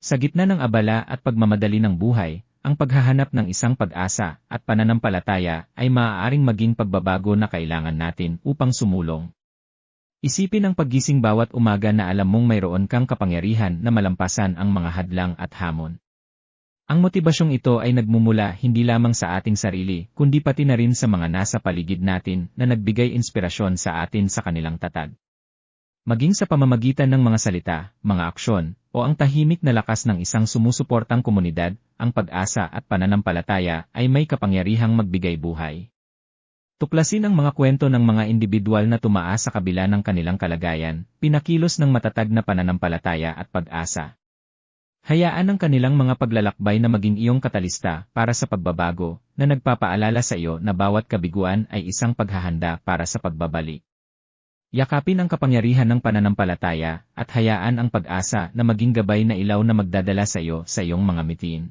Sa gitna ng abala at pagmamadali ng buhay, ang paghahanap ng isang pag-asa at pananampalataya ay maaaring maging pagbabago na kailangan natin upang sumulong. Isipin ang paggising bawat umaga na alam mong mayroon kang kapangyarihan na malampasan ang mga hadlang at hamon. Ang motibasyong ito ay nagmumula hindi lamang sa ating sarili, kundi pati na rin sa mga nasa paligid natin na nagbigay inspirasyon sa atin sa kanilang tatag. Maging sa pamamagitan ng mga salita, mga aksyon, o ang tahimik na lakas ng isang sumusuportang komunidad, ang pag-asa at pananampalataya ay may kapangyarihang magbigay buhay. Tuklasin ang mga kwento ng mga individual na tumaas sa kabila ng kanilang kalagayan, pinakilos ng matatag na pananampalataya at pag-asa. Hayaan ang kanilang mga paglalakbay na maging iyong katalista para sa pagbabago, na nagpapaalala sa iyo na bawat kabiguan ay isang paghahanda para sa pagbabalik. Yakapin ang kapangyarihan ng pananampalataya at hayaan ang pag-asa na maging gabay na ilaw na magdadala sa iyo sa iyong mga mitiin.